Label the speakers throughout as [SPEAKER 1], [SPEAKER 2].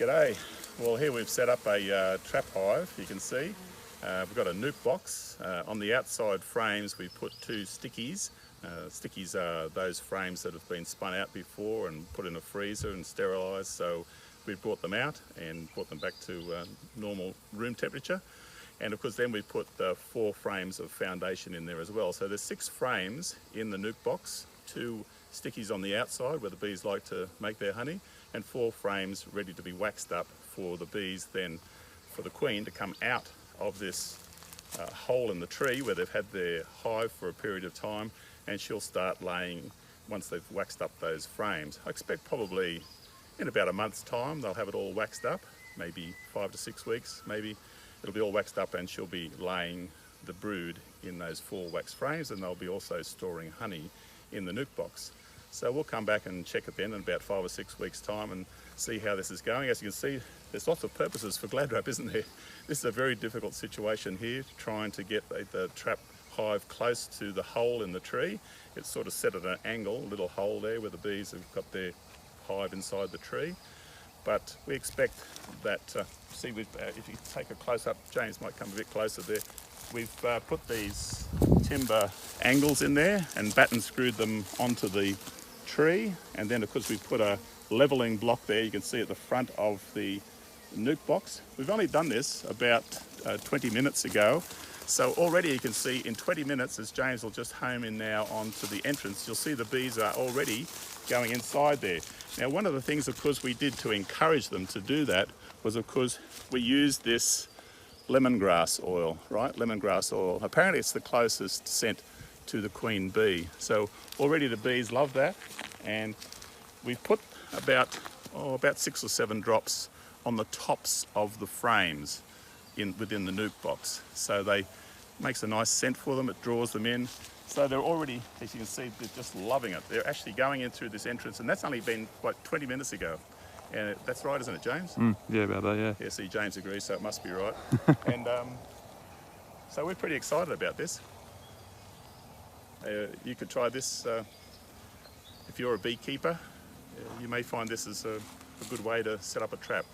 [SPEAKER 1] G'day. Well, here we've set up a trap hive. You can see we've got a nuke box. On the outside frames we put two stickies. Stickies are those frames that have been spun out before and put in a freezer and sterilised. So we brought them out and brought them back to normal room temperature. And of course then we put 4 frames of foundation in there as well. So there's 6 frames in the nuke box, 2 stickies on the outside where the bees like to make their honey, and 4 frames ready to be waxed up for the bees, then for the queen to come out of this hole in the tree where they've had their hive for a period of time, and she'll start laying once they've waxed up those frames. I expect probably in about a month's time they'll have it all waxed up, maybe 5 to 6 weeks maybe. It'll be all waxed up and she'll be laying the brood in those 4 wax frames, and they'll be also storing honey in the nuke box. So we'll come back and check it then in about 5 or 6 weeks time and see how this is going. As you can see, there's lots of purposes for glad wrap, isn't there? This is a very difficult situation here, trying to get the trap hive close to the hole in the tree. It's sort of set at an angle, a little hole there where the bees have got their hive inside the tree. But we expect that, see, if you take a close-up, James might come a bit closer there, we've put these timber angles in there and batten screwed them onto the tree, and then of course we put a levelling block there, you can see at the front of the nuke box. We've only done this about 20 minutes ago, so already you can see in 20 minutes, as James will just home in now onto the entrance, you'll see the bees are already going inside there. Now one of the things of course we did to encourage them to do that was of course we used this lemongrass oil, right? Lemongrass oil. Apparently it's the closest scent to the queen bee. So already the bees love that, and we've put about 6 or 7 drops on the tops of the frames within the nuke box. So they makes a nice scent for them, it draws them in. So they're already, as you can see, they're just loving it. They're actually going in through this entrance, and that's only been like 20 minutes ago. And that's right, isn't it, James?
[SPEAKER 2] Yeah, about that, yeah.
[SPEAKER 1] Yeah, see, James agrees, so it must be right. And so we're pretty excited about this. You could try this if you're a beekeeper. You may find this is a good way to set up a trap.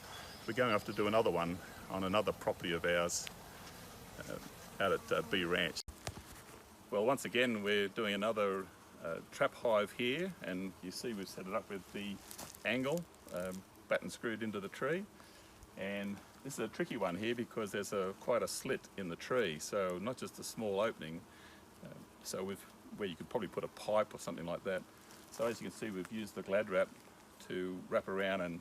[SPEAKER 1] We're going to have to do another one on another property of ours out at Bee Ranch. Well, once again, we're doing another trap hive here, and you see we've set it up with the angle batten screwed into the tree, and this is a tricky one here because there's quite a slit in the tree, so not just a small opening, where you could probably put a pipe or something like that. So as you can see, we've used the glad wrap to wrap around and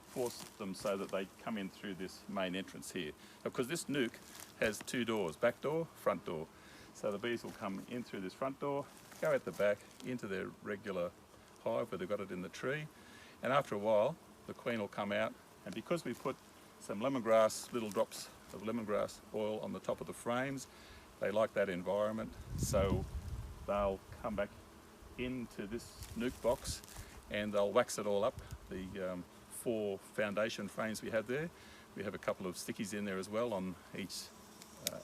[SPEAKER 1] force them so that they come in through this main entrance here. Of course this nuke has 2 doors, back door, front door. So the bees will come in through this front door, go out the back into their regular hive where they've got it in the tree, and after a while the queen will come out, and because we put some lemongrass, little drops of lemongrass oil on the top of the frames, they like that environment, so they'll come back into this nuke box and they'll wax it all up. The 4 foundation frames we have there, we have a couple of stickies in there as well. On each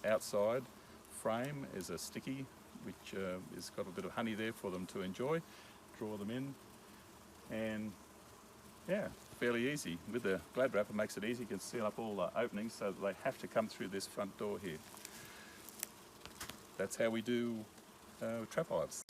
[SPEAKER 1] outside frame is a sticky which has got a bit of honey there for them to enjoy. Draw them in, and yeah, fairly easy. With the glad wrap it makes it easy. You can seal up all the openings so that they have to come through this front door here. That's how we do trap hives.